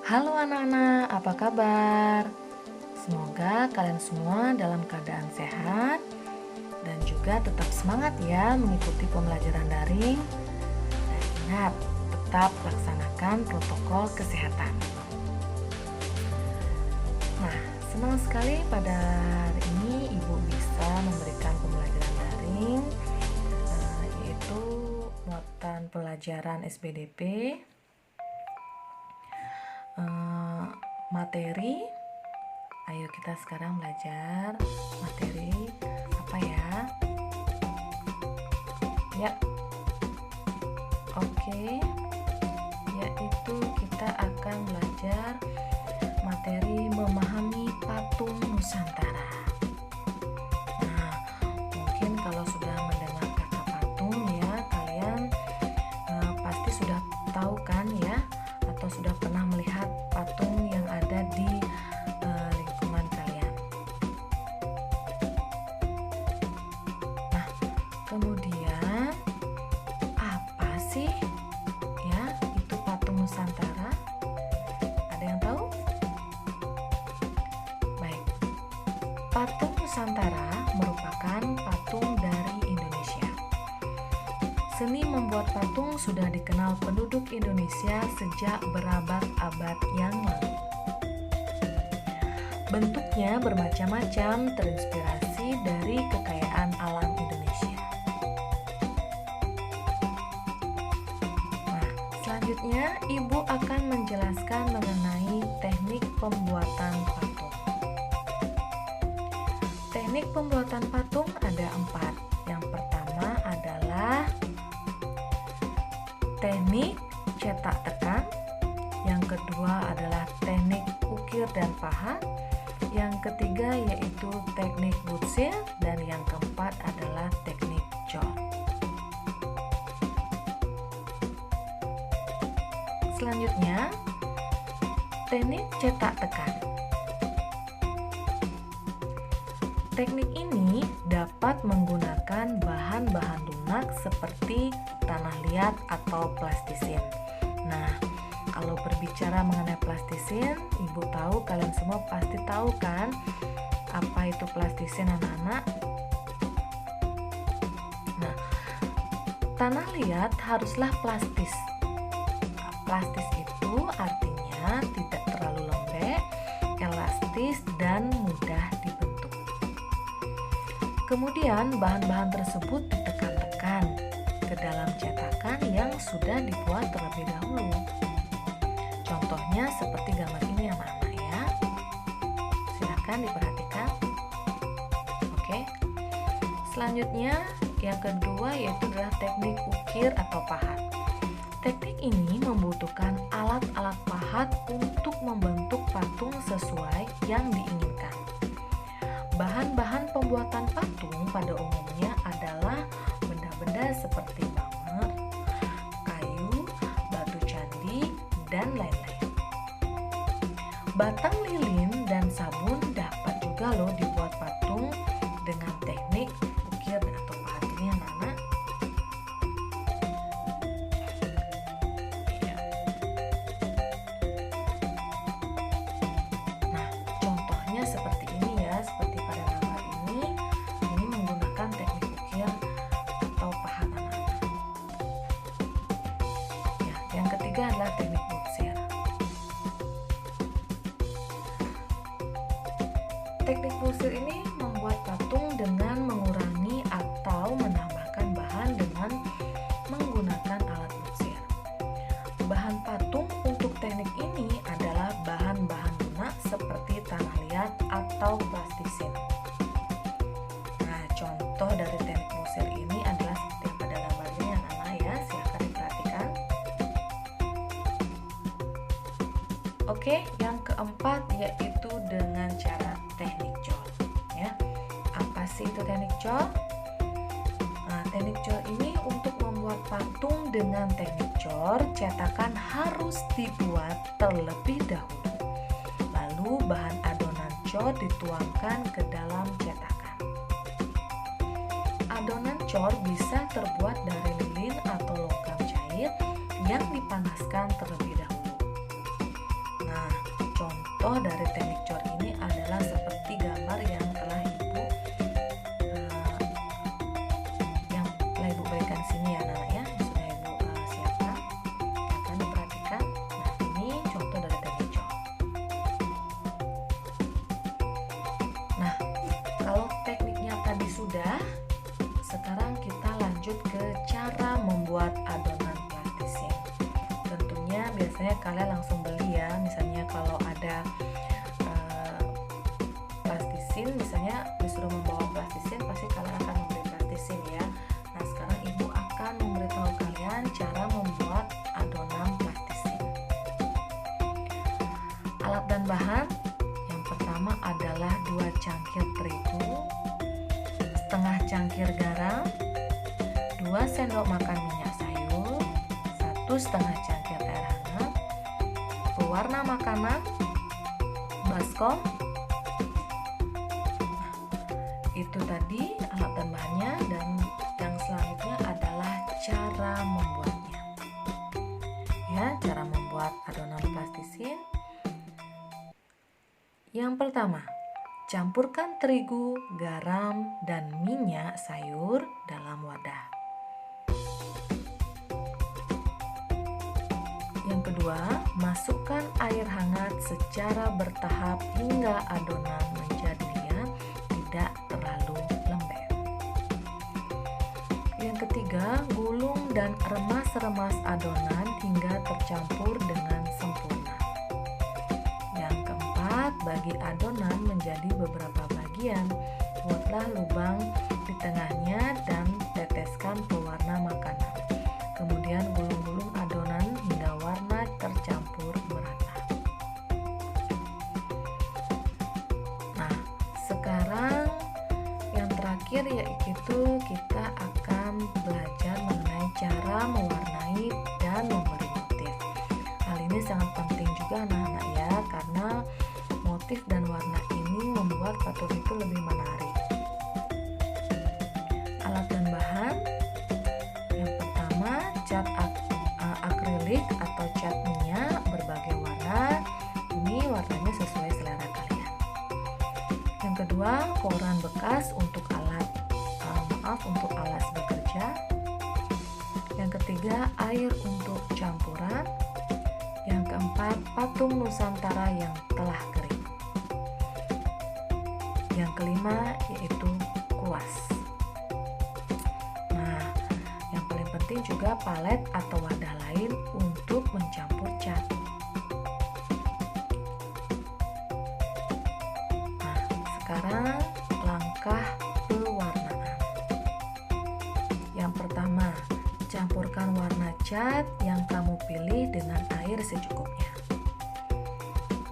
Halo anak-anak, apa kabar? Semoga kalian semua dalam keadaan sehat dan juga tetap semangat ya mengikuti pembelajaran daring. Dan ingat, tetap laksanakan protokol kesehatan. Nah, senang sekali pada hari ini Ibu bisa memberikan pembelajaran daring, yaitu muatan pelajaran SBDP. Materi, ayo kita sekarang belajar materi apa ya? Ya, oke, yaitu kita akan belajar materi memahami patung Nusantara. Nah, mungkin kalau sudah mendengar kata patung ya, kalian pasti sudah tahu kan ya, atau sudah pernah melihat patung yang ada di lingkungan kalian. Nah, kemudian apa sih ya itu patung Nusantara? Ada yang tahu? Baik, patung Nusantara merupakan patung dari Indonesia. Seni membuat patung sudah dikenal penduduk Indonesia sejak berabad-abad yang lalu. Bentuknya bermacam-macam, terinspirasi dari kekayaan alam Indonesia. Nah, selanjutnya Ibu akan menjelaskan mengenai teknik pembuatan patung. Teknik pembuatan patung ada 4. Yang pertama adalah teknik cetak tekan, yang kedua adalah teknik ukir dan pahat, yang ketiga yaitu teknik butsir, dan yang keempat adalah teknik cor. Selanjutnya, teknik cetak tekan. Teknik ini dapat menggunakan bahan-bahan lunak seperti tanah liat atau plastisin. Nah, kalau berbicara mengenai plastisin, Ibu tahu, kalian semua pasti tahu kan apa itu plastisin anak-anak? Nah, tanah liat haruslah plastis. Nah, plastis itu artinya tidak terlalu lembek, elastis, dan mudah dibentuk. Kemudian bahan-bahan tersebut ditekan-tekan ke dalam cetakan yang sudah dibuat terlebih dahulu. Contohnya seperti gambar ini anak-anak ya. Silakan diperhatikan. Oke. Selanjutnya yang kedua yaitu adalah teknik ukir atau pahat. Teknik ini membutuhkan alat-alat pahat untuk membentuk patung sesuai yang diinginkan. Bahan-bahan pembuatan patung pada umumnya adalah benda-benda seperti marmer, kayu, batu candi, dan lain-lain. Batang lilin dan sabun dapat juga loh dibuat patung dengan teknik ukir atau pahat ini anak-anak. Ya. Nah, contohnya seperti ini ya, seperti pada gambar ini menggunakan teknik ukir atau pahat anak-anak. Ya, yang ketiga adalah teknik butsir. Teknik butsir ini membuat patung dengan mengurangi atau menambahkan bahan dengan menggunakan alat butsir. Bahan patung untuk teknik ini adalah bahan-bahan lunak seperti tanah liat atau plastisin. Nah, contoh dari teknik butsir ini adalah seperti yang pada gambar ini anak-anak ya, silahkan diperhatikan. Oke, yang keempat yaitu dengan cara teknik cor. Ya, apa sih itu teknik cor? Nah, teknik cor ini untuk membuat patung dengan teknik cor, cetakan harus dibuat terlebih dahulu. Lalu bahan adonan cor dituangkan ke dalam cetakan. Adonan cor bisa terbuat dari lilin atau logam cair yang dipanaskan terlebih dahulu. Nah, contoh dari teknik cor ini adalah seperti gambar yang telah ibu berikan sini ya anak ya, yang sudah ibu siapkan, akan diperhatikan. Nah, ini contoh dari teknik cor. Nah, kalau tekniknya tadi sudah, sekarang kita lanjut ke cara membuat adonan plastisin. Tentunya biasanya kalian langsung beli ya, misalnya kalau ada plastisin, misalnya disuruh membawa plastisin, pasti kalian akan membeli plastisin ya. Nah, sekarang ibu akan memberitahu kalian cara membuat adonan plastisin. Alat dan bahan yang pertama adalah 2 cangkir terigu, setengah cangkir garam, 2 sendok makan minyak sayur, 1,5 cangkir air hangat, pewarna makanan, baskom. Itu tadi alat dan bahannya, dan yang selanjutnya adalah cara membuatnya. Ya, cara membuat adonan plastisin. Yang pertama, campurkan terigu, garam, dan minyak sayur dalam wadah. Yang kedua, masukkan air hangat secara bertahap hingga adonan menjadi liat, tidak terlalu lembek. Yang ketiga, gulung dan remas-remas adonan hingga tercampur dengan sempurna. Yang keempat, bagi adonan menjadi beberapa bagian. Buatlah lubang di tengahnya dan teteskan pewarna makanan. Kemudian gulung-gulung adonan hingga warna tercampur merata. Nah, sekarang yang terakhir yaitu kita akan belajar mengenai cara mewarnai dan memberi motif. Hal ini sangat penting juga anak-anak ya, karena motif dan warna ini membuat patung itu lebih menarik. Alat dan bahan yang pertama, cat akrilik atau cat minyak berbagai warna. Ini warnanya sesuai selera kalian. Yang kedua, koran bekas untuk untuk alas bekerja. Yang ketiga, air untuk campuran. Yang keempat, patung Nusantara yang telah kering. Yang kelima yaitu kuas. Nah, yang paling penting juga palet atau wadah lain untuk mencampur cat. Nah, sekarang langkah pewarnaan. Yang pertama, campurkan warna cat yang kamu pilih dengan air secukupnya.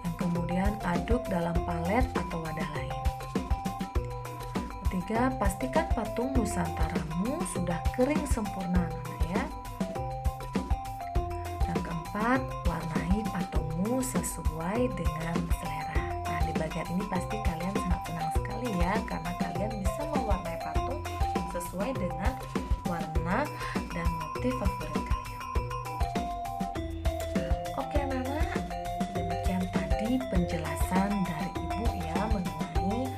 Yang kemudian aduk dalam palet atau wadah lain. Ketiga, pastikan patung Nusantaramu sudah kering sempurna ya. Yang keempat, warnai patungmu sesuai dengan selera. Nah, di bagian ini pasti kalian sangat senang sekali ya, karena kalian bisa mewarnai patung sesuai dengan warna dan motif favorit kalian. Oke anak-anak, demikian tadi penjelasan dari ibu ya mengenai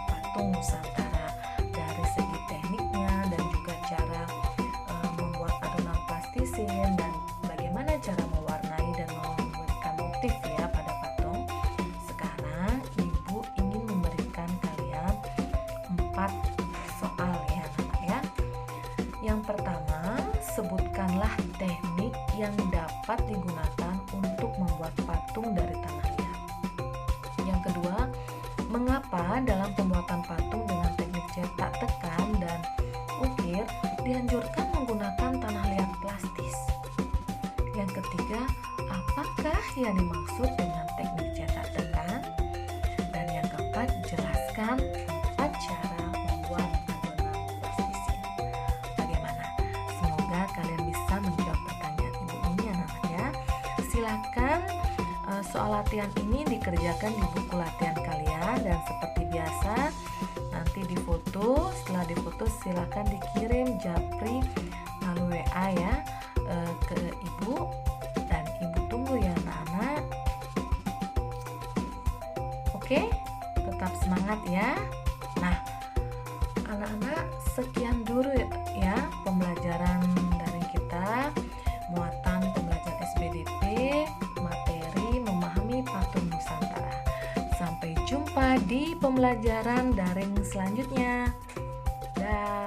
patung Nusantara dari segi tekniknya dan juga cara membuat adonan plastisin dan bagaimana cara mewarnai dan memberikan motif ya pada patung. Sekarang ibu ingin memberikan kalian 4 soal ya anak-anak ya. Yang pertama, sebutkanlah teknik yang dapat digunakan untuk membuat patung dari tanah liat. Yang kedua, mengapa dalam pembuatan patung dengan teknik cetak tekan dan ukir dianjurkan menggunakan tanah liat plastis? Yang ketiga, apakah yang dimaksud dengan teknik cetak tekan? Dan yang keempat, jelaskan 4 cara membuat adonan plastisin. Bagaimana? Semoga kalian bisa menjawab pertanyaan ibu ini anak-anak ya. Silakan soal latihan ini dikerjakan di buku latihan kalian, dan seperti biasa nanti difoto. Setelah difoto silakan dikirim japri melalui WA ya ke ibu, dan ibu tunggu ya anak-anak. Oke, tetap semangat ya. Nah, anak-anak, sekian dulu ya pembelajaran dari kita, muatan pembelajaran SBDP, materi memahami patung Nusantara. Sampai jumpa di pembelajaran daring selanjutnya. Dah.